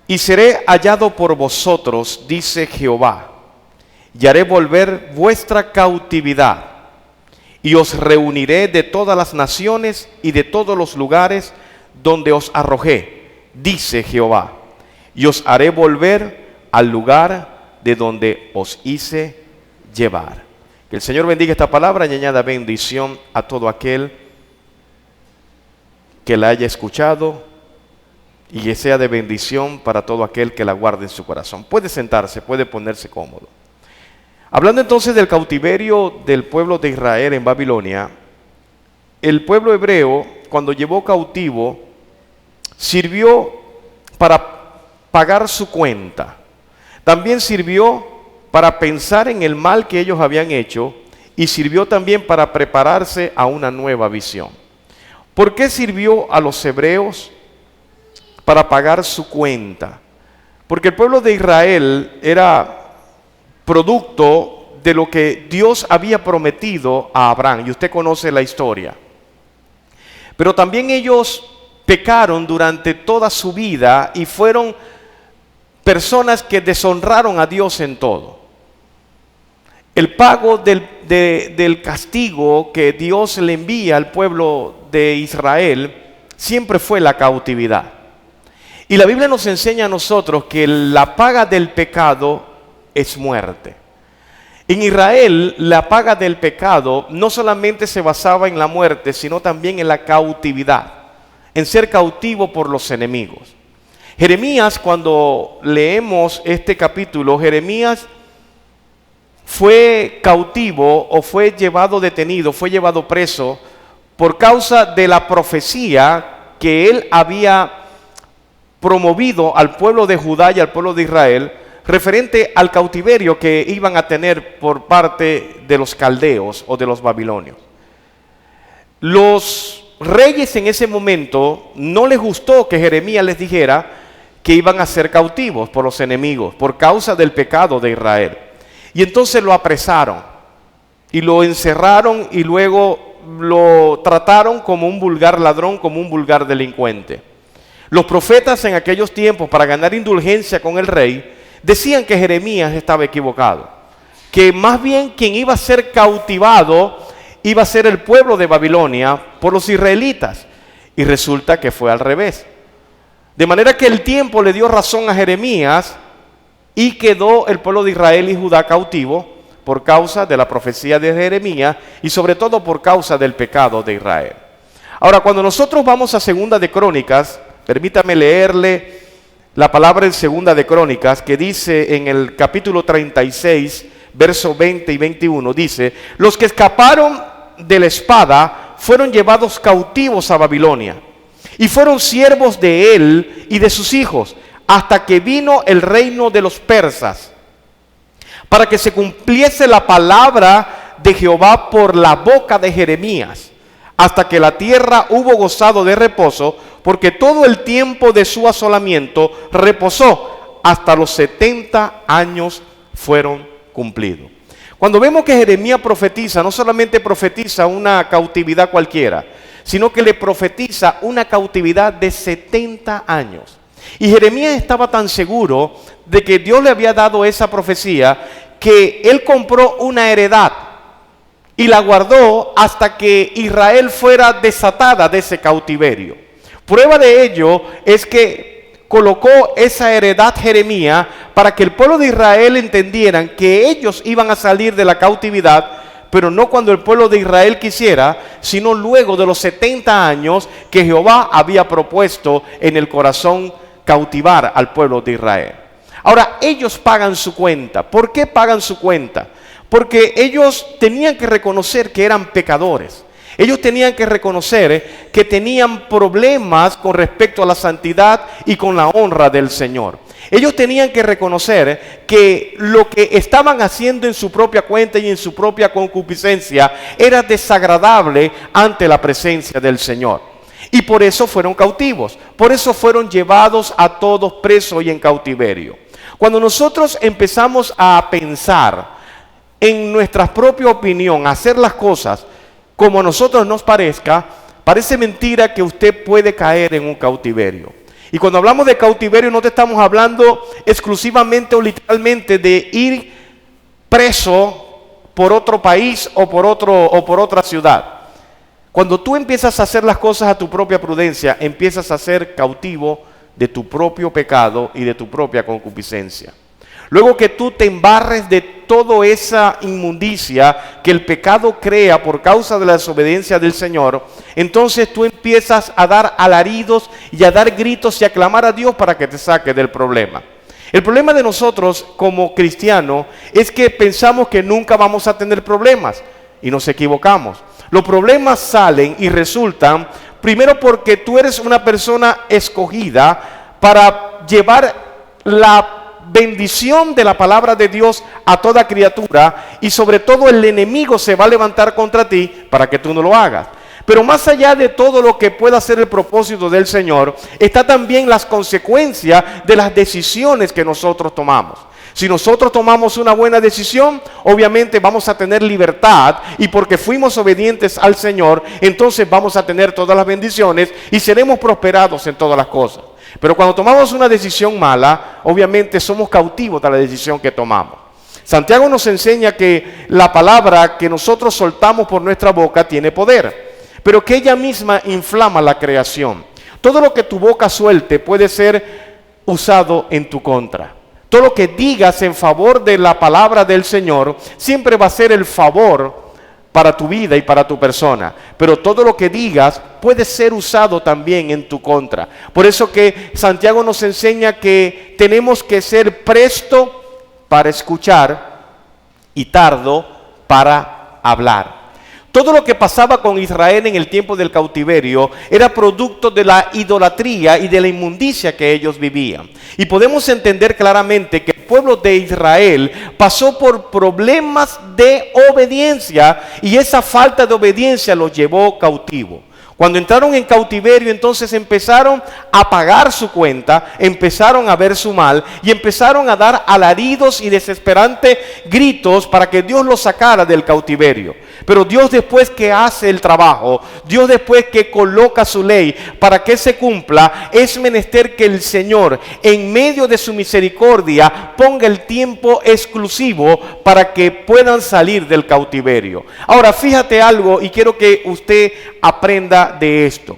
Y seré hallado por vosotros, dice Jehová, y haré volver vuestra cautividad, y os reuniré de todas las naciones y de todos los lugares donde os arrojé, dice Jehová, y os haré volver al lugar de donde os hice llevar. Que el Señor bendiga esta palabra y añada bendición a todo aquel que la haya escuchado, y que sea de bendición para todo aquel que la guarde en su corazón. Puede sentarse, puede ponerse cómodo. Hablando entonces del cautiverio del pueblo de Israel en Babilonia, el pueblo hebreo, cuando llevó cautivo, sirvió para pagar su cuenta. También sirvió para pensar en el mal que ellos habían hecho, y sirvió también para prepararse a una nueva visión. ¿Por qué sirvió a los hebreos? Para pagar su cuenta. Porque el pueblo de Israel era producto de lo que Dios había prometido a Abraham, y usted conoce la historia. Pero también ellos pecaron durante toda su vida y fueron personas que deshonraron a Dios en todo. El pago del castigo que Dios le envía al pueblo de Israel siempre fue la cautividad. Y la Biblia nos enseña a nosotros que la paga del pecado es muerte. En Israel, la paga del pecado no solamente se basaba en la muerte, sino también en la cautividad, en ser cautivo por los enemigos. Jeremías, cuando leemos este capítulo, Jeremías fue cautivo o fue llevado detenido, fue llevado preso por causa de la profecía que él había promovido al pueblo de Judá y al pueblo de Israel referente al cautiverio que iban a tener por parte de los caldeos o de los babilonios. Los reyes en ese momento no les gustó que Jeremías les dijera que iban a ser cautivos por los enemigos por causa del pecado de Israel. Y entonces lo apresaron y lo encerraron y luego lo trataron como un vulgar ladrón, como un vulgar delincuente. Los profetas en aquellos tiempos, para ganar indulgencia con el rey, decían que Jeremías estaba equivocado, que más bien quien iba a ser cautivado iba a ser el pueblo de Babilonia por los israelitas, y resulta que fue al revés. De manera que el tiempo le dio razón a Jeremías y quedó el pueblo de Israel y Judá cautivo por causa de la profecía de Jeremías y sobre todo por causa del pecado de Israel. Ahora, cuando nosotros vamos a Segunda de Crónicas, permítame leerle la palabra en Segunda de Crónicas, que dice en el capítulo 36, versos 20 y 21, dice: los que escaparon de la espada fueron llevados cautivos a Babilonia, y fueron siervos de él y de sus hijos, hasta que vino el reino de los persas, para que se cumpliese la palabra de Jehová por la boca de Jeremías, hasta que la tierra hubo gozado de reposo, porque todo el tiempo de su asolamiento reposó, hasta los 70 años fueron cumplidos. Cuando vemos que Jeremías profetiza, no solamente profetiza una cautividad cualquiera, sino que le profetiza una cautividad de 70 años. Y Jeremías estaba tan seguro de que Dios le había dado esa profecía, que él compró una heredad y la guardó hasta que Israel fuera desatada de ese cautiverio. Prueba de ello es que colocó esa heredad Jeremías para que el pueblo de Israel entendieran que ellos iban a salir de la cautividad, pero no cuando el pueblo de Israel quisiera, sino luego de los 70 años que Jehová había propuesto en el corazón cautivar al pueblo de Israel. Ahora, ellos pagan su cuenta. ¿Por qué pagan su cuenta? Porque ellos tenían que reconocer que eran pecadores. Ellos tenían que reconocer que tenían problemas con respecto a la santidad y con la honra del Señor. Ellos tenían que reconocer que lo que estaban haciendo en su propia cuenta y en su propia concupiscencia era desagradable ante la presencia del Señor. Y por eso fueron cautivos, por eso fueron llevados a todos presos y en cautiverio. Cuando nosotros empezamos a pensar en nuestra propia opinión, a hacer las cosas como a nosotros nos parezca, parece mentira que usted puede caer en un cautiverio. Y cuando hablamos de cautiverio no te estamos hablando exclusivamente o literalmente de ir preso por otro país o por otra ciudad. Cuando tú empiezas a hacer las cosas a tu propia prudencia, empiezas a ser cautivo de tu propio pecado y de tu propia concupiscencia. Luego que tú te embarres de toda esa inmundicia que el pecado crea por causa de la desobediencia del Señor, entonces tú empiezas a dar alaridos y a dar gritos y a clamar a Dios para que te saque del problema. El problema de nosotros como cristianos es que pensamos que nunca vamos a tener problemas y nos equivocamos. Los problemas salen y resultan primero porque tú eres una persona escogida para llevar la bendición de la palabra de Dios a toda criatura, y sobre todo el enemigo se va a levantar contra ti para que tú no lo hagas. Pero más allá de todo lo que pueda ser el propósito del Señor, está también las consecuencias de las decisiones que nosotros tomamos. Si nosotros tomamos una buena decisión, obviamente vamos a tener libertad, y porque fuimos obedientes al Señor, entonces vamos a tener todas las bendiciones y seremos prosperados en todas las cosas. Pero cuando tomamos una decisión mala, obviamente somos cautivos de la decisión que tomamos. Santiago nos enseña que la palabra que nosotros soltamos por nuestra boca tiene poder, pero que ella misma inflama la creación. Todo lo que tu boca suelte puede ser usado en tu contra. Todo lo que digas en favor de la palabra del Señor siempre va a ser el favor para tu vida y para tu persona, pero todo lo que digas puede ser usado también en tu contra. Por eso que Santiago nos enseña que tenemos que ser presto para escuchar y tardo para hablar. Todo lo que pasaba con Israel en el tiempo del cautiverio era producto de la idolatría y de la inmundicia que ellos vivían. Y podemos entender claramente que el pueblo de Israel pasó por problemas de obediencia, y esa falta de obediencia los llevó cautivo. Cuando entraron en cautiverio, entonces empezaron a pagar su cuenta, empezaron a ver su mal y empezaron a dar alaridos y desesperantes gritos para que Dios los sacara del cautiverio. Pero Dios, después que hace el trabajo, Dios después que coloca su ley para que se cumpla, es menester que el Señor, en medio de su misericordia, ponga el tiempo exclusivo para que puedan salir del cautiverio. Ahora, fíjate algo, y quiero que usted aprenda de esto.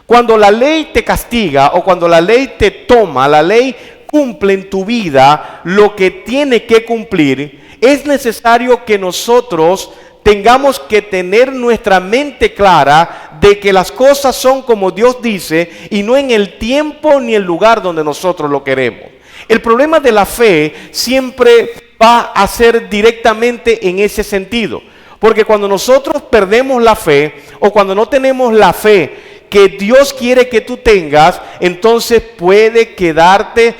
Cuando la ley te castiga o cuando la ley te toma, la ley cumple en tu vida lo que tiene que cumplir, es necesario que nosotros tengamos que tener nuestra mente clara de que las cosas son como Dios dice y no en el tiempo ni el lugar donde nosotros lo queremos. El problema de la fe siempre va a ser directamente en ese sentido, porque cuando nosotros perdemos la fe o cuando no tenemos la fe que Dios quiere que tú tengas, entonces puedes quedarte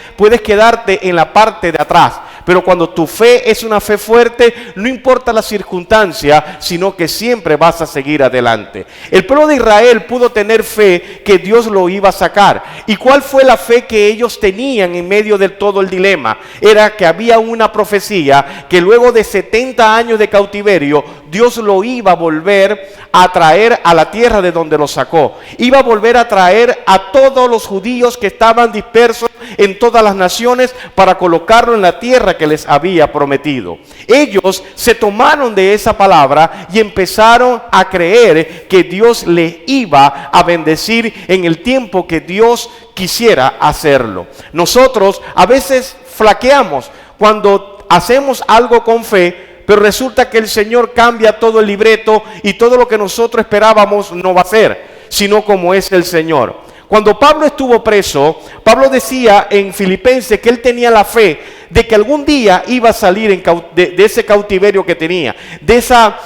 en la parte de atrás. Pero cuando tu fe es una fe fuerte, no importa la circunstancia, sino que siempre vas a seguir adelante. El pueblo de Israel pudo tener fe que Dios lo iba a sacar. ¿Y cuál fue la fe que ellos tenían en medio de todo el dilema? Era que había una profecía que luego de 70 años de cautiverio, Dios lo iba a volver a traer a la tierra de donde lo sacó. Iba a volver a traer a todos los judíos que estaban dispersos en todas las naciones para colocarlo en la tierra que les había prometido. Ellos se tomaron de esa palabra y empezaron a creer que Dios les iba a bendecir en el tiempo que Dios quisiera hacerlo. Nosotros a veces flaqueamos cuando hacemos algo con fe, pero resulta que el Señor cambia todo el libreto y todo lo que nosotros esperábamos no va a ser, sino como es el Señor. Cuando Pablo estuvo preso, Pablo decía en Filipenses que él tenía la fe de que algún día iba a salir de ese cautiverio que tenía, de esa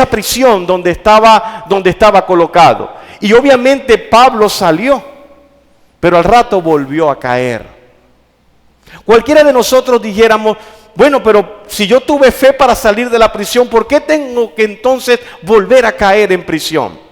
prisión donde estaba colocado. Y obviamente Pablo salió, pero al rato volvió a caer. Cualquiera de nosotros dijéramos, bueno, pero si yo tuve fe para salir de la prisión, ¿por qué tengo que entonces volver a caer en prisión?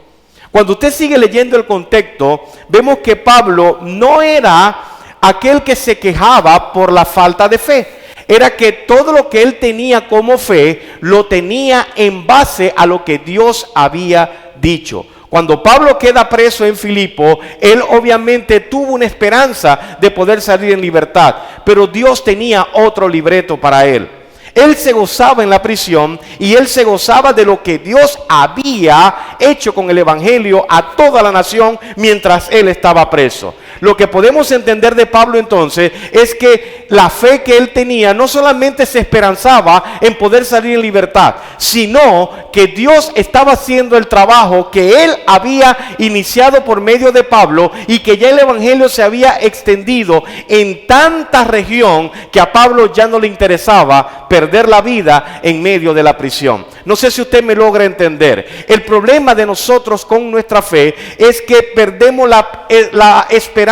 Cuando usted sigue leyendo el contexto, vemos que Pablo no era aquel que se quejaba por la falta de fe. Era que todo lo que él tenía como fe, lo tenía en base a lo que Dios había dicho. Cuando Pablo queda preso en Filipo, él obviamente tuvo una esperanza de poder salir en libertad, pero Dios tenía otro libreto para él. Él se gozaba en la prisión y él se gozaba de lo que Dios había hecho con el evangelio a toda la nación mientras él estaba preso. Lo que podemos entender de Pablo entonces es que la fe que él tenía no solamente se esperanzaba en poder salir en libertad, sino que Dios estaba haciendo el trabajo que él había iniciado por medio de Pablo y que ya el evangelio se había extendido en tanta región que a Pablo ya no le interesaba perder la vida en medio de la prisión. No sé si usted me logra entender. El problema de nosotros con nuestra fe es que perdemos la esperanza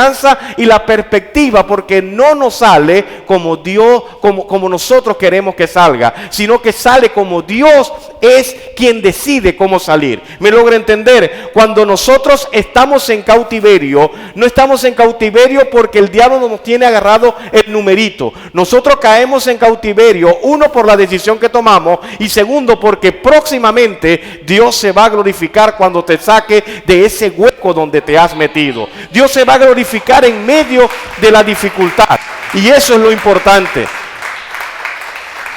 y la perspectiva porque no nos sale como Dios, como nosotros queremos que salga, sino que sale como Dios es quien decide cómo salir. ¿Me logra entender? Cuando nosotros estamos en cautiverio, no estamos en cautiverio porque el diablo nos tiene agarrado el numerito. Nosotros caemos en cautiverio, uno, por la decisión que tomamos, y segundo, porque próximamente Dios se va a glorificar cuando te saque de ese hueco donde te has metido. Dios se va a glorificar en medio de la dificultad, y eso es lo importante.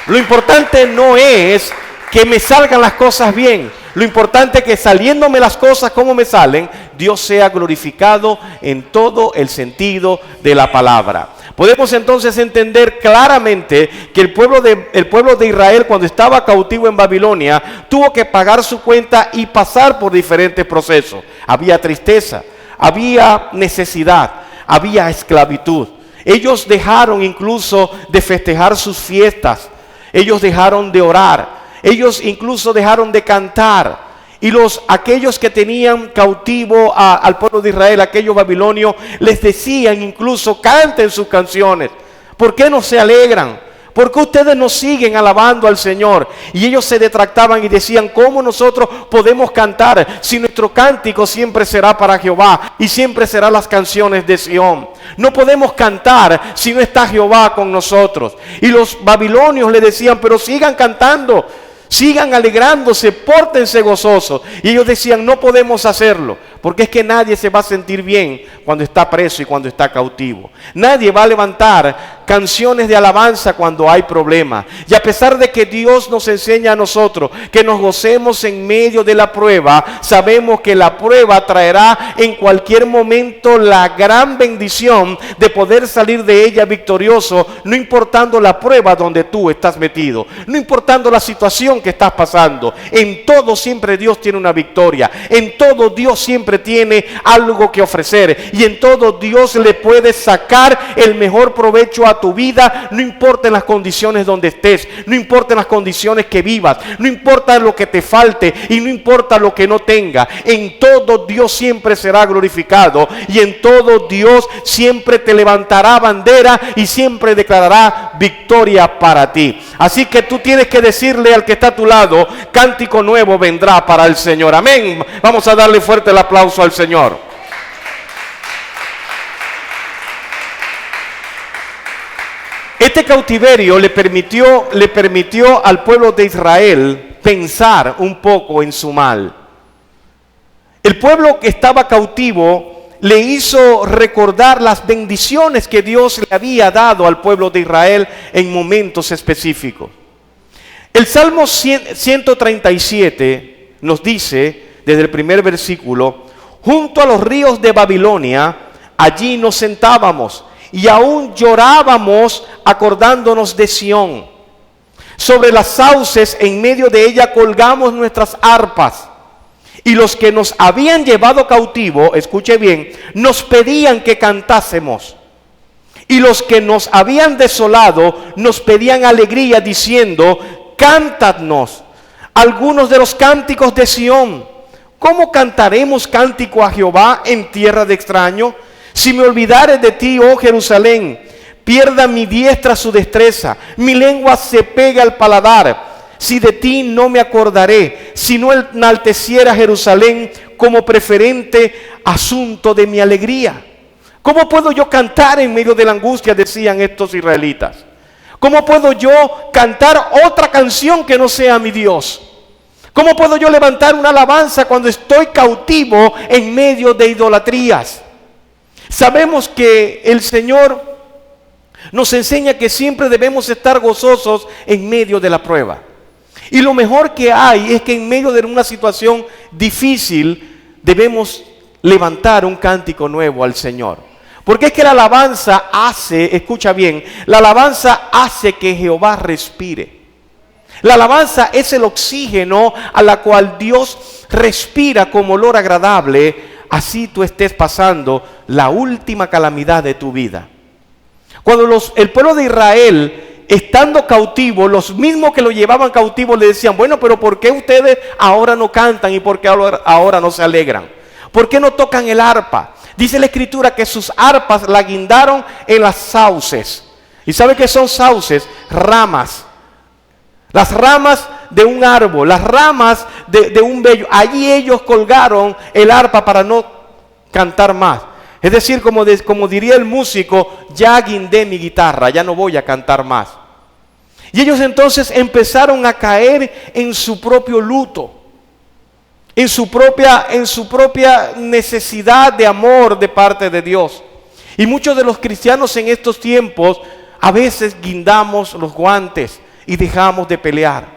Lo importante no es que me salgan las cosas bien. Lo importante es que saliéndome las cosas como me salen, Dios sea glorificado en todo el sentido de la palabra. Podemos entonces entender claramente que el pueblo de Israel, cuando estaba cautivo en Babilonia, tuvo que pagar su cuenta y pasar por diferentes procesos. Había tristeza, había necesidad, había esclavitud. Ellos dejaron incluso de festejar sus fiestas. Ellos dejaron de orar. Ellos incluso dejaron de cantar. Y aquellos que tenían cautivo al pueblo de Israel, aquellos babilonios, les decían incluso: canten sus canciones. ¿Por qué no se alegran? ¿Por qué ustedes no siguen alabando al Señor? Y ellos se detractaban y decían: ¿cómo nosotros podemos cantar si nuestro cántico siempre será para Jehová y siempre serán las canciones de Sión? No podemos cantar si no está Jehová con nosotros. Y los babilonios le decían: pero sigan cantando, sigan alegrándose, pórtense gozosos. Y ellos decían: no podemos hacerlo, porque es que nadie se va a sentir bien cuando está preso y cuando está cautivo. Nadie va a levantar canciones de alabanza cuando hay problemas. Y a pesar de que Dios nos enseña a nosotros que nos gocemos en medio de la prueba, sabemos que la prueba traerá en cualquier momento la gran bendición de poder salir de ella victorioso, no importando la prueba donde tú estás metido, no importando la situación que estás pasando. En todo siempre Dios tiene una victoria, en todo Dios siempre tiene algo que ofrecer, y en todo Dios le puede sacar el mejor provecho a tu vida, no importa en las condiciones donde estés, no importa en las condiciones que vivas, no importa lo que te falte y no importa lo que no tenga. En todo Dios siempre será glorificado, y en todo Dios siempre te levantará bandera y siempre declarará victoria para ti. Así que tú tienes que decirle al que está a tu lado: cántico nuevo vendrá para el Señor. Amén. Vamos a darle fuerte el aplauso al Señor. Este cautiverio le permitió al pueblo de Israel pensar un poco en su mal. El pueblo que estaba cautivo le hizo recordar las bendiciones que Dios le había dado al pueblo de Israel en momentos específicos. El Salmo 137 nos dice, desde el primer versículo: junto a los ríos de Babilonia, allí nos sentábamos y aún llorábamos acordándonos de Sión. Sobre las sauces en medio de ella colgamos nuestras arpas. Y los que nos habían llevado cautivo, escuche bien, nos pedían que cantásemos. Y los que nos habían desolado nos pedían alegría, diciendo: cántadnos algunos de los cánticos de Sión. ¿Cómo cantaremos cántico a Jehová en tierra de extraño? Si me olvidare de ti, oh Jerusalén, pierda mi diestra su destreza, mi lengua se pega al paladar. Si de ti no me acordaré, si no enalteciera Jerusalén como preferente asunto de mi alegría. ¿Cómo puedo yo cantar en medio de la angustia?, decían estos israelitas. ¿Cómo puedo yo cantar otra canción que no sea mi Dios? ¿Cómo puedo yo levantar una alabanza cuando estoy cautivo en medio de idolatrías? Sabemos que el Señor nos enseña que siempre debemos estar gozosos en medio de la prueba. Y lo mejor que hay es que en medio de una situación difícil debemos levantar un cántico nuevo al Señor. Porque es que la alabanza hace, escucha bien, la alabanza hace que Jehová respire. La alabanza es el oxígeno a la cual Dios respira como olor agradable, así tú estés pasando la última calamidad de tu vida. Cuando el pueblo de Israel, estando cautivo, los mismos que lo llevaban cautivo le decían, bueno, pero ¿por qué ustedes ahora no cantan y por qué ahora no se alegran? ¿Por qué no tocan el arpa? Dice la Escritura que sus arpas la guindaron en las sauces. ¿Y sabe qué son sauces? Ramas. Las ramas de un árbol, las ramas de un vello. Allí ellos colgaron el arpa para no cantar más. Es decir, como diría el músico, ya guindé mi guitarra, ya no voy a cantar más. Y ellos entonces empezaron a caer en su propio luto, en su propia necesidad de amor de parte de Dios. Y muchos de los cristianos en estos tiempos a veces guindamos los guantes y dejamos de pelear.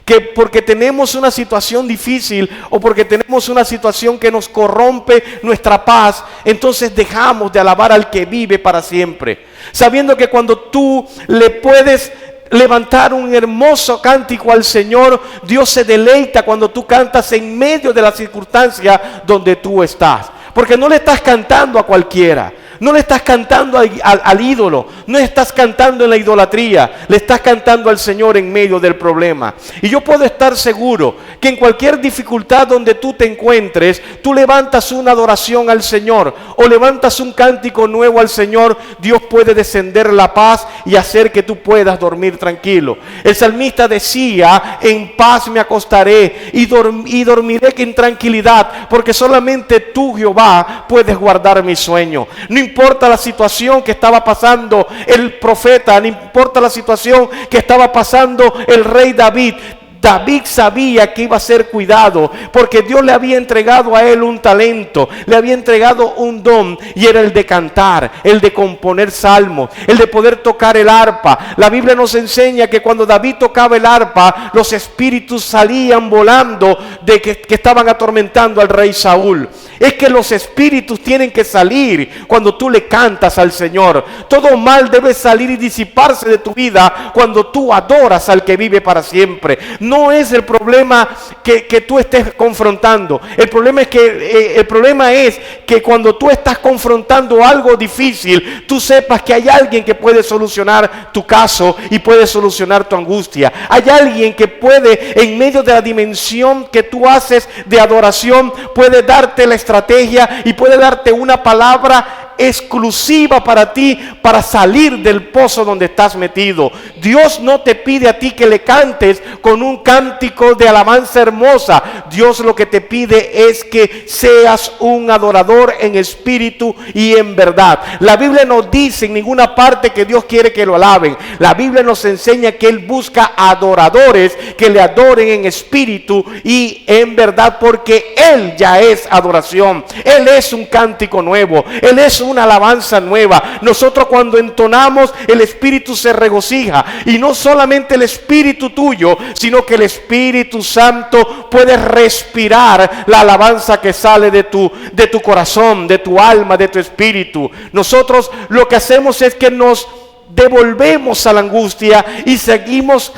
Que porque tenemos una situación difícil o porque tenemos una situación que nos corrompe nuestra paz, entonces dejamos de alabar al que vive para siempre. Sabiendo que cuando tú le puedes levantar un hermoso cántico al Señor, Dios se deleita cuando tú cantas en medio de la circunstancia donde tú estás. Porque no le estás cantando a cualquiera. No le estás cantando al ídolo, no estás cantando en la idolatría, le estás cantando al Señor en medio del problema. Y yo puedo estar seguro que en cualquier dificultad donde tú te encuentres, tú levantas una adoración al Señor o levantas un cántico nuevo al Señor, Dios puede descender la paz y hacer que tú puedas dormir tranquilo. El salmista decía, en paz me acostaré y dormiré en tranquilidad, porque solamente tú, Jehová, puedes guardar mi sueño. No importa la situación que estaba pasando el profeta, no importa la situación que estaba pasando el rey David. David sabía que iba a ser cuidado porque Dios le había entregado a él un talento, le había entregado un don y era el de cantar, el de componer salmos, el de poder tocar el arpa. La Biblia nos enseña que cuando David tocaba el arpa, los espíritus salían volando de que estaban atormentando al rey Saúl. Es que los espíritus tienen que salir cuando tú le cantas al Señor. Todo mal debe salir y disiparse de tu vida cuando tú adoras al que vive para siempre. No es el problema que tú estés confrontando. El problema es que cuando tú estás confrontando algo difícil, tú sepas que hay alguien que puede solucionar tu caso y puede solucionar tu angustia. Hay alguien que puede, en medio de la dimensión que tú haces de adoración, puede darte la estrategia y puede darte una palabra exclusiva para ti, para salir del pozo donde estás metido. Dios no te pide a ti que le cantes con un cántico de alabanza hermosa. Dios lo que te pide es que seas un adorador en espíritu y en verdad. La Biblia no dice en ninguna parte que Dios quiere que lo alaben. La Biblia nos enseña que Él busca adoradores que le adoren en espíritu y en verdad, porque Él ya es adoración. Él es un cántico nuevo. Él es una alabanza nueva. Nosotros cuando entonamos, el Espíritu se regocija, y no solamente el Espíritu tuyo, sino que el Espíritu Santo puede respirar la alabanza que sale de tu corazón, de tu alma, de tu espíritu. Nosotros lo que hacemos es que nos devolvemos a la angustia y seguimos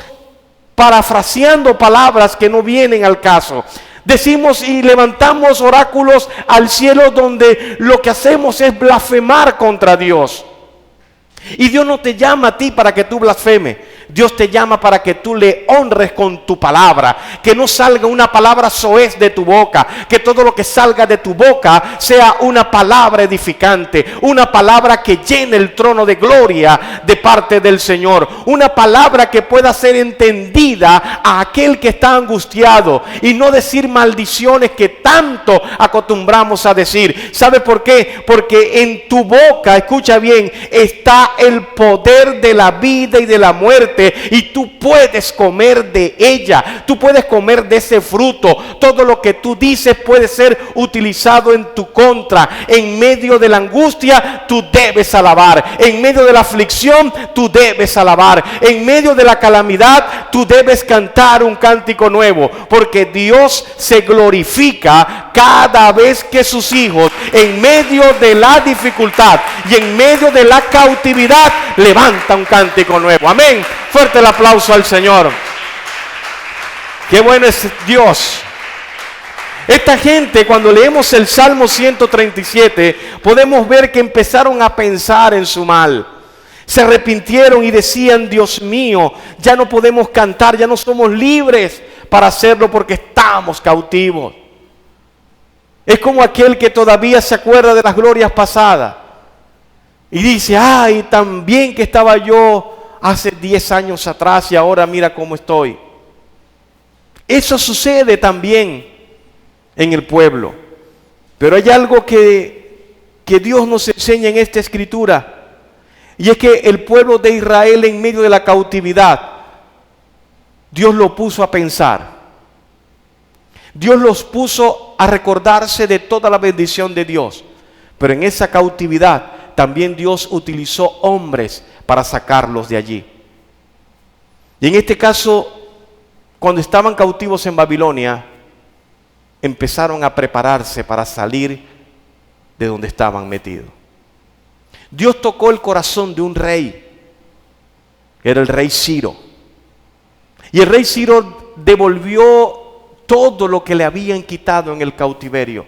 parafraseando palabras que no vienen al caso. Decimos y levantamos oráculos al cielo donde lo que hacemos es blasfemar contra Dios. Y Dios no te llama a ti para que tú blasfemes. Dios te llama para que tú le honres con tu palabra. Que no salga una palabra soez de tu boca. Que todo lo que salga de tu boca sea una palabra edificante. Una palabra que llene el trono de gloria de parte del Señor. Una palabra que pueda ser entendida a aquel que está angustiado. Y no decir maldiciones que tanto acostumbramos a decir. ¿Sabe por qué? Porque en tu boca, escucha bien, está el poder de la vida y de la muerte. fuerte y tú puedes comer de ella, tú puedes comer de ese fruto. Todo lo que tú dices puede ser utilizado en tu contra. En medio de la angustia tú debes alabar, en medio de la aflicción tú debes alabar, en medio de la calamidad tú debes cantar un cántico nuevo, porque Dios se glorifica cada vez que sus hijos, en medio de la dificultad y en medio de la cautividad, levantan un cántico nuevo. Amén. Fuerte el aplauso al Señor. Qué bueno es Dios. Esta gente, cuando leemos el Salmo 137, podemos ver que empezaron a pensar en su mal. Se arrepintieron y decían: Dios mío, ya no podemos cantar, ya no somos libres para hacerlo porque estamos cautivos. Es como aquel que todavía se acuerda de las glorias pasadas y dice: ay, tan bien que estaba yo hace 10 años atrás y ahora mira cómo estoy. Eso sucede también en el pueblo. Pero hay algo que Dios nos enseña en esta escritura, y es que el pueblo de Israel, en medio de la cautividad, Dios lo puso a pensar. Dios los puso a recordarse de toda la bendición de Dios. Pero en esa cautividad también Dios utilizó hombres para sacarlos de allí. Y en este caso, cuando estaban cautivos en Babilonia, empezaron a prepararse para salir de donde estaban metidos. Dios tocó el corazón de un rey, que era el rey Ciro. Y el rey Ciro devolvió todo lo que le habían quitado en el cautiverio.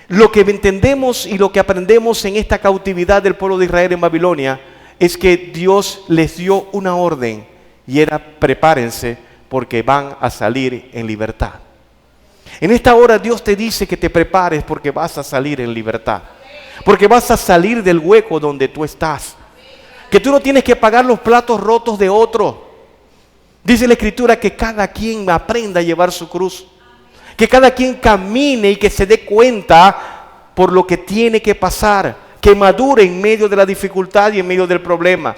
Lo que entendemos y lo que aprendemos en esta cautividad del pueblo de Israel en Babilonia es que Dios les dio una orden, y era: prepárense porque van a salir en libertad. En esta hora Dios te dice que te prepares porque vas a salir en libertad, porque vas a salir del hueco donde tú estás, que tú no tienes que pagar los platos rotos de otro. Dice la Escritura que cada quien aprenda a llevar su cruz, que cada quien camine y que se dé cuenta por lo que tiene que pasar, que madure en medio de la dificultad y en medio del problema.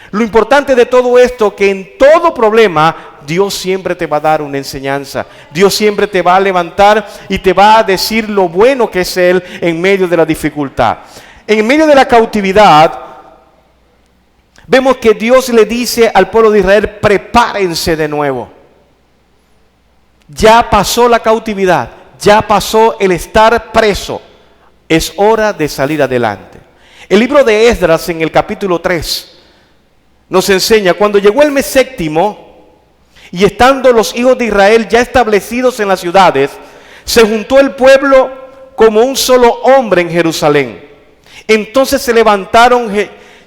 Lo importante de todo esto, que en todo problema Dios siempre te va a dar una enseñanza. Dios siempre te va a levantar y te va a decir lo bueno que es Él en medio de la dificultad. En medio de la cautividad, vemos que Dios le dice al pueblo de Israel: prepárense de nuevo. Ya pasó la cautividad, ya pasó el estar preso. Es hora de salir adelante. El libro de Esdras, en el capítulo 3, nos enseña: cuando llegó el mes séptimo, y estando los hijos de Israel ya establecidos en las ciudades, se juntó el pueblo como un solo hombre en Jerusalén. Entonces se levantaron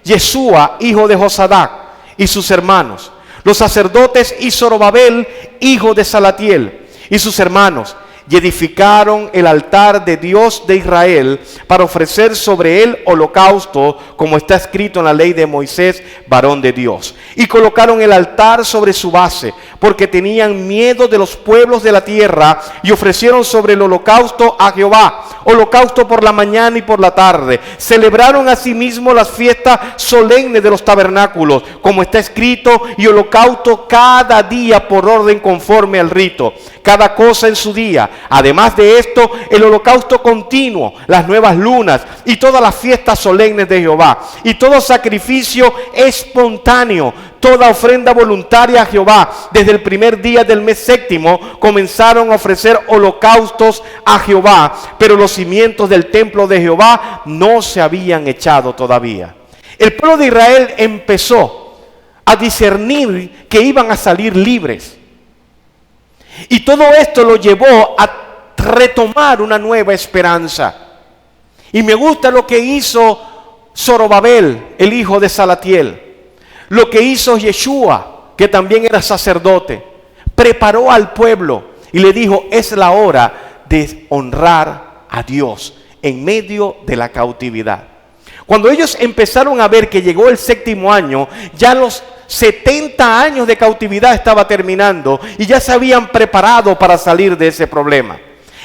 Yeshua, hijo de Josadac, y sus hermanos, los sacerdotes, y Zorobabel, hijo de Salatiel, y sus hermanos, y edificaron el altar de Dios de Israel para ofrecer sobre él holocausto, como está escrito en la ley de Moisés, varón de Dios. Y colocaron el altar sobre su base, porque tenían miedo de los pueblos de la tierra, y ofrecieron sobre el holocausto a Jehová, holocausto por la mañana y por la tarde. Celebraron asimismo las fiestas solemnes de los tabernáculos, como está escrito, y holocausto cada día por orden conforme al rito, cada cosa en su día. Además de esto, el holocausto continuo, las nuevas lunas y todas las fiestas solemnes de Jehová, y todo sacrificio espontáneo, toda ofrenda voluntaria a Jehová. Desde el primer día del mes séptimo comenzaron a ofrecer holocaustos a Jehová, pero los cimientos del templo de Jehová no se habían echado todavía. El pueblo de Israel empezó a discernir que iban a salir libres. Y todo esto lo llevó a retomar una nueva esperanza. Y me gusta lo que hizo Zorobabel, el hijo de Salatiel. Lo que hizo Yeshua, que también era sacerdote. Preparó al pueblo y le dijo: es la hora de honrar a Dios en medio de la cautividad. Cuando ellos empezaron a ver que llegó el séptimo año, ya los 70 años de cautividad estaba terminando y ya se habían preparado para salir de ese problema.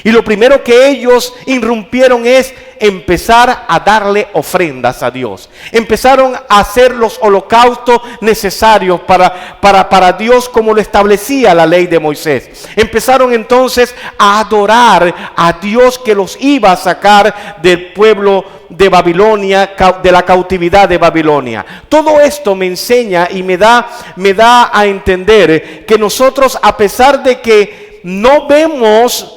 Y lo primero que ellos irrumpieron es empezar a darle ofrendas a Dios. Empezaron a hacer los holocaustos necesarios para Dios, como lo establecía la ley de Moisés. Empezaron entonces a adorar a Dios, que los iba a sacar del pueblo de Babilonia, de la cautividad de Babilonia. Todo esto me enseña y me da a entender que nosotros, a pesar de que no vemos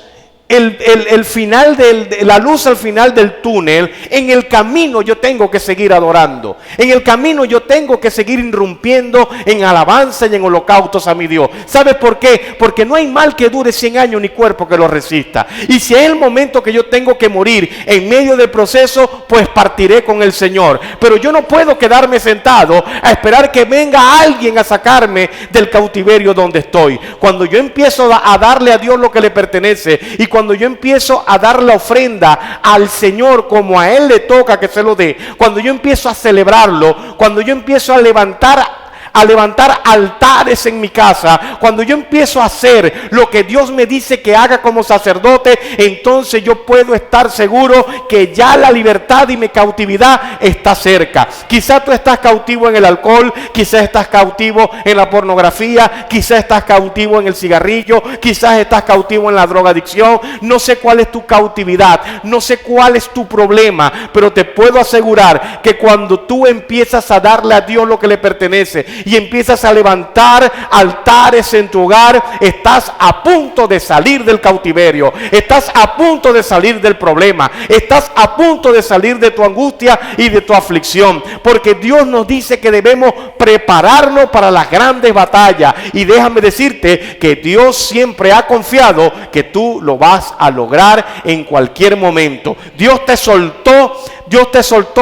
el final la luz al final del túnel, en el camino yo tengo que seguir adorando. En el camino yo tengo que seguir irrumpiendo en alabanza y en holocaustos a mi Dios. ¿Sabes por qué? Porque no hay mal que dure 100 años ni cuerpo que lo resista. Y si es el momento que yo tengo que morir en medio del proceso, pues partiré con el Señor. Pero yo no puedo quedarme sentado a esperar que venga alguien a sacarme del cautiverio donde estoy. Cuando yo empiezo a darle a Dios lo que le pertenece, y cuando yo empiezo a dar la ofrenda al Señor como a Él le toca que se lo dé, cuando yo empiezo a celebrarlo, cuando yo empiezo a levantar altares en mi casa, cuando yo empiezo a hacer lo que Dios me dice que haga como sacerdote, entonces yo puedo estar seguro que ya la libertad y mi cautividad está cerca. Quizás tú estás cautivo en el alcohol, quizás estás cautivo en la pornografía, quizás estás cautivo en el cigarrillo, quizás estás cautivo en la drogadicción. No sé cuál es tu cautividad, no sé cuál es tu problema, pero te puedo asegurar que cuando tú empiezas a darle a Dios lo que le pertenece y empiezas a levantar altares en tu hogar, estás a punto de salir del cautiverio, estás a punto de salir del problema, estás a punto de salir de tu angustia y de tu aflicción, porque Dios nos dice que debemos prepararnos para las grandes batallas. Y déjame decirte que Dios siempre ha confiado que tú lo vas a lograr en cualquier momento. Dios te soltó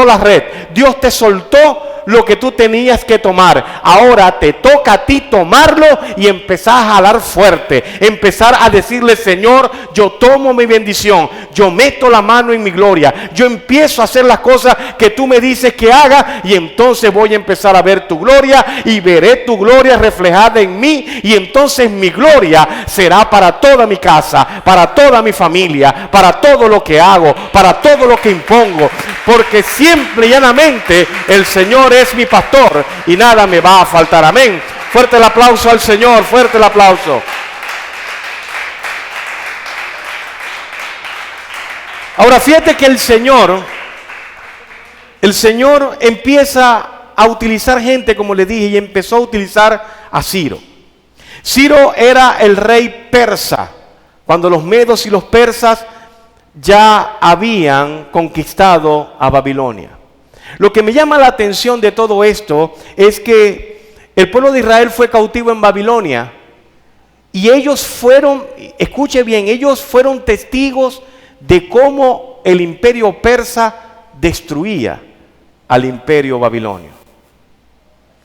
la red, Dios te soltó lo que tú tenías que tomar. Ahora te toca a ti tomarlo y empezar a jalar fuerte, empezar a decirle: Señor, yo tomo mi bendición, yo meto la mano en mi gloria, yo empiezo a hacer las cosas que tú me dices que haga, y entonces voy a empezar a ver tu gloria y veré tu gloria reflejada en mí, y entonces mi gloria será para toda mi casa, para toda mi familia, para todo lo que hago, para todo lo que impongo, porque siempre y llanamente el Señor es mi pastor y nada me va a faltar. Amén. Fuerte el aplauso al Señor, fuerte el aplauso. Ahora fíjate que el Señor empieza a utilizar gente, como le dije, y empezó a utilizar a Ciro. Ciro era el rey persa, cuando los medos y los persas ya habían conquistado a Babilonia. Lo que me llama la atención de todo esto es que el pueblo de Israel fue cautivo en Babilonia, y ellos fueron, escuche bien, ellos fueron testigos de cómo el imperio persa destruía al imperio babilonio.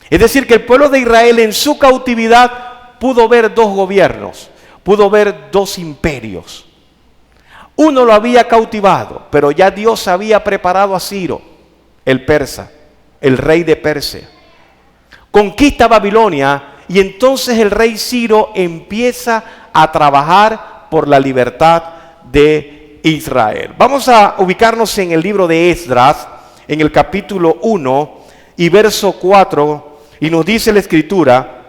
Es decir, que el pueblo de Israel en su cautividad pudo ver dos gobiernos, pudo ver dos imperios. Uno lo había cautivado, pero ya Dios había preparado a Ciro, el persa, el rey de Persia. Conquista Babilonia, y entonces el rey Ciro empieza a trabajar por la libertad de Israel. Vamos a ubicarnos en el libro de Esdras, en el capítulo 1 y verso 4, y nos dice la Escritura: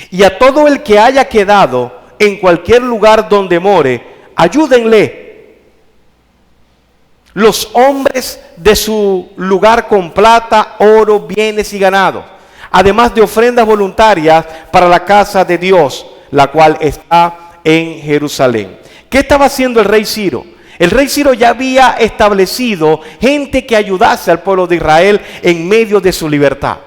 y a todo el que haya quedado en cualquier lugar donde more, ayúdenle los hombres de su lugar con plata, oro, bienes y ganado, además de ofrendas voluntarias para la casa de Dios, la cual está en Jerusalén. ¿Qué estaba haciendo el rey Ciro? El rey Ciro ya había establecido gente que ayudase al pueblo de Israel en medio de su libertad.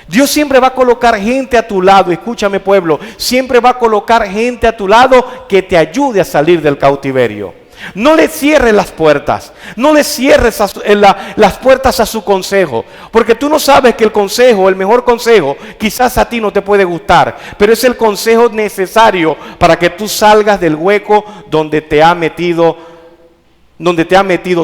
Dios siempre va a colocar gente a tu lado, escúchame pueblo, siempre va a colocar gente a tu lado que te ayude a salir del cautiverio. No le cierres las puertas, no le cierres las puertas a su consejo, porque tú no sabes que el consejo, el mejor consejo, quizás a ti no te puede gustar, pero es el consejo necesario para que tú salgas del hueco donde te ha metido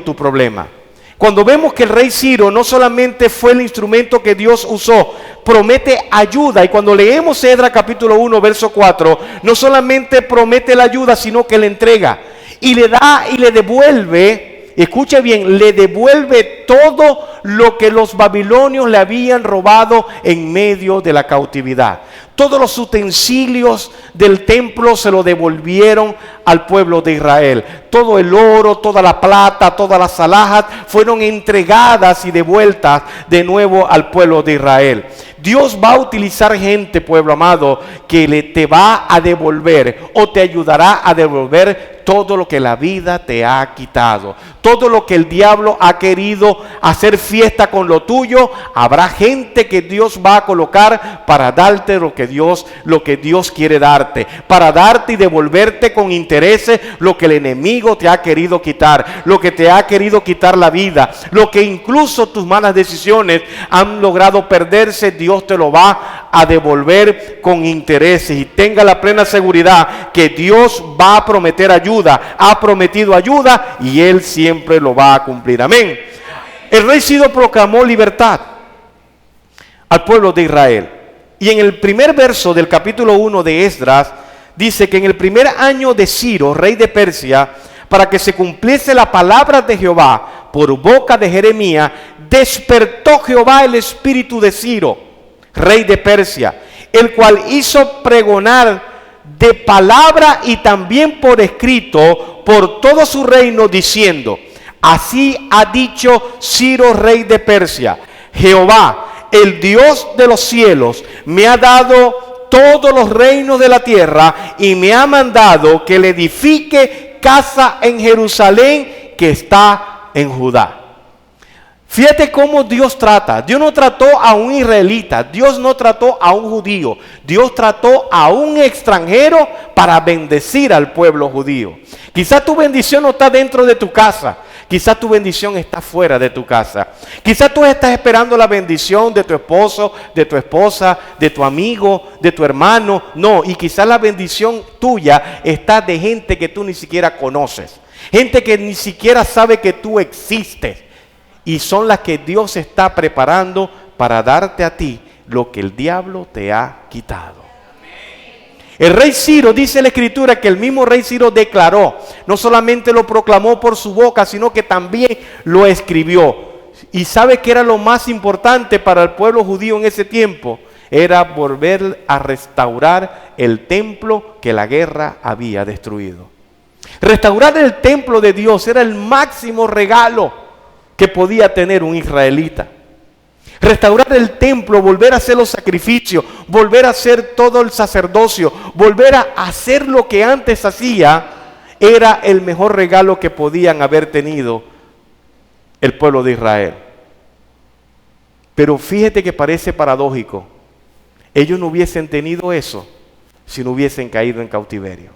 tu problema. Cuando vemos que el rey Ciro no solamente fue el instrumento que Dios usó, promete ayuda. Y cuando leemos Esdras capítulo 1 verso 4, no solamente promete la ayuda, sino que le entrega. y le da y le devuelve, escuche bien, le devuelve todo lo que los babilonios le habían robado en medio de la cautividad. Todos los utensilios del templo se lo devolvieron al pueblo de Israel. Todo el oro, toda la plata, todas las alhajas fueron entregadas y devueltas de nuevo al pueblo de Israel. Dios va a utilizar gente, pueblo amado, que te va a devolver o te ayudará a devolver todo lo que la vida te ha quitado. Todo lo que el diablo ha querido hacer fiesta con lo tuyo, habrá gente que Dios va a colocar para darte lo que Dios quiere darte, para darte y devolverte con intereses lo que el enemigo te ha querido quitar, lo que te ha querido quitar la vida, lo que incluso tus malas decisiones han logrado perderse. Dios te lo va a devolver con intereses, y tenga la plena seguridad que Dios va a prometer ayuda, ha prometido ayuda y Él siempre lo va a cumplir. Amén. El rey Ciro proclamó libertad al pueblo de Israel, y en el primer verso del capítulo 1 de Esdras dice que en el primer año de Ciro, rey de Persia, para que se cumpliese la palabra de Jehová por boca de Jeremías, despertó Jehová el espíritu de Ciro, rey de Persia, el cual hizo pregonar de palabra y también por escrito por todo su reino, diciendo: así ha dicho Ciro, rey de Persia, Jehová, el Dios de los cielos, me ha dado todos los reinos de la tierra y me ha mandado que le edifique casa en Jerusalén, que está en Judá. Fíjate cómo Dios trata. Dios no trató a un israelita, Dios no trató a un judío, Dios trató a un extranjero para bendecir al pueblo judío. Quizás tu bendición no está dentro de tu casa, quizás tu bendición está fuera de tu casa. Quizás tú estás esperando la bendición de tu esposo, de tu esposa, de tu amigo, de tu hermano. No, y quizás la bendición tuya está de gente que tú ni siquiera conoces, gente que ni siquiera sabe que tú existes. Y son las que Dios está preparando para darte a ti lo que el diablo te ha quitado. El rey Ciro, dice la escritura, que el mismo rey Ciro declaró, no solamente lo proclamó por su boca, sino que también lo escribió. Y sabe que era lo más importante para el pueblo judío en ese tiempo, era volver a restaurar el templo que la guerra había destruido. Restaurar el templo de Dios era el máximo regalo que podía tener un israelita. Restaurar el templo, volver a hacer los sacrificios, volver a hacer todo el sacerdocio, volver a hacer lo que antes hacía, era el mejor regalo que podían haber tenido el pueblo de Israel. Pero fíjate que parece paradójico. Ellos no hubiesen tenido eso si no hubiesen caído en cautiverio.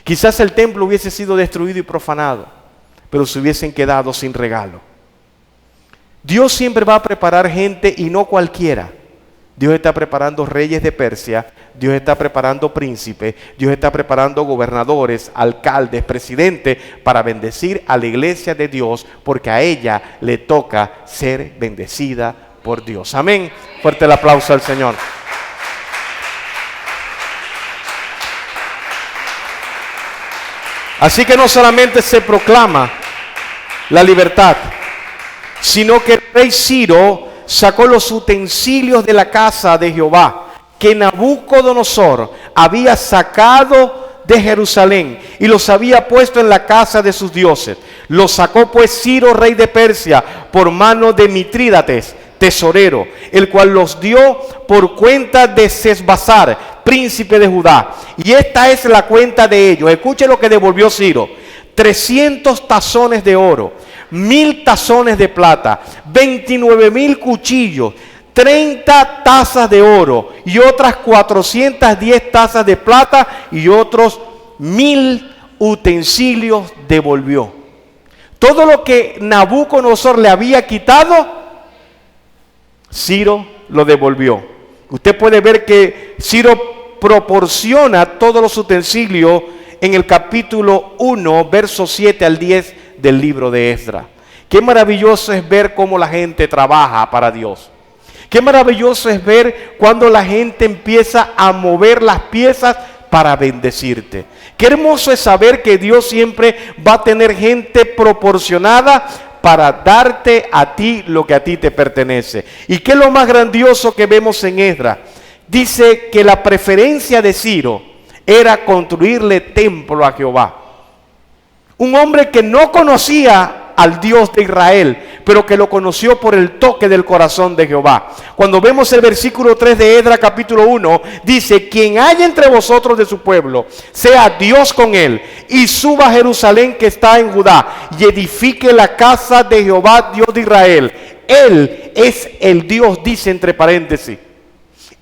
Quizás el templo hubiese sido destruido y profanado, pero se hubiesen quedado sin regalo. Dios siempre va a preparar gente, y no cualquiera. Dios está preparando reyes de Persia, Dios está preparando príncipes, Dios está preparando gobernadores, alcaldes, presidentes, para bendecir a la iglesia de Dios, porque a ella le toca ser bendecida por Dios. Amén. Fuerte el aplauso al Señor. Así que no solamente se proclama la libertad, sino que el rey Ciro sacó los utensilios de la casa de Jehová que Nabucodonosor había sacado de Jerusalén y los había puesto en la casa de sus dioses. Los sacó pues Ciro, rey de Persia, por mano de Mitrídates, tesorero, el cual los dio por cuenta de Sesbazar, príncipe de Judá. Y esta es la cuenta de ellos. Escuche lo que devolvió Ciro: 300 tazones de oro, 1000 tazones de plata, 29,000 cuchillos, 30 tazas de oro y otras 410 tazas de plata y otros 1000 utensilios devolvió. Todo lo que Nabucodonosor le había quitado, Ciro lo devolvió. Usted puede ver que Ciro proporciona todos los utensilios en el capítulo 1, versos 7 al 10 del libro de Esdras. Qué maravilloso es ver cómo la gente trabaja para Dios. Qué maravilloso es ver cuando la gente empieza a mover las piezas para bendecirte. Qué hermoso es saber que Dios siempre va a tener gente proporcionada para darte a ti lo que a ti te pertenece. ¿Y qué es lo más grandioso que vemos en Esdras? Dice que la preferencia de Ciro era construirle templo a Jehová. Un hombre que no conocía al Dios de Israel, pero que lo conoció por el toque del corazón de Jehová. Cuando vemos el versículo 3 de Esdras capítulo 1, dice: quien haya entre vosotros de su pueblo, sea Dios con él, y suba a Jerusalén que está en Judá, y edifique la casa de Jehová, Dios de Israel. Él es el Dios, dice entre paréntesis.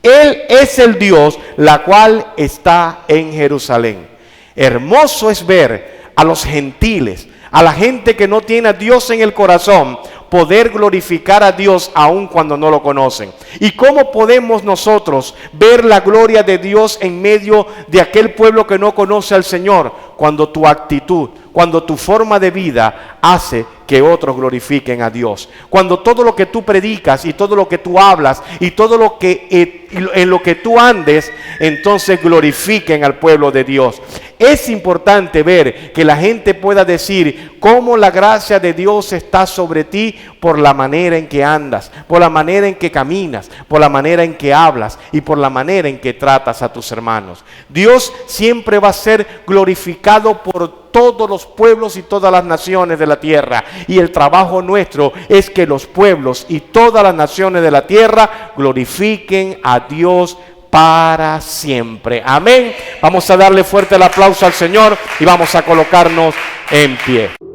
Él es el Dios, la cual está en Jerusalén. Hermoso es ver a los gentiles, a la gente que no tiene a Dios en el corazón, poder glorificar a Dios aun cuando no lo conocen. ¿Y cómo podemos nosotros ver la gloria de Dios en medio de aquel pueblo que no conoce al Señor? Cuando tu actitud, cuando tu forma de vida hace que otros glorifiquen a Dios. Cuando todo lo que tú predicas y todo lo que tú hablas y todo lo que en lo que tú andes, entonces glorifiquen al pueblo de Dios. Es importante ver que la gente pueda decir cómo la gracia de Dios está sobre ti por la manera en que andas, por la manera en que caminas, por la manera en que hablas y por la manera en que tratas a tus hermanos. Dios siempre va a ser glorificado por todos los pueblos y todas las naciones de la tierra. Y el trabajo nuestro es que los pueblos y todas las naciones de la tierra glorifiquen a Dios para siempre. Amén. Vamos a darle fuerte el aplauso al Señor y vamos a colocarnos en pie.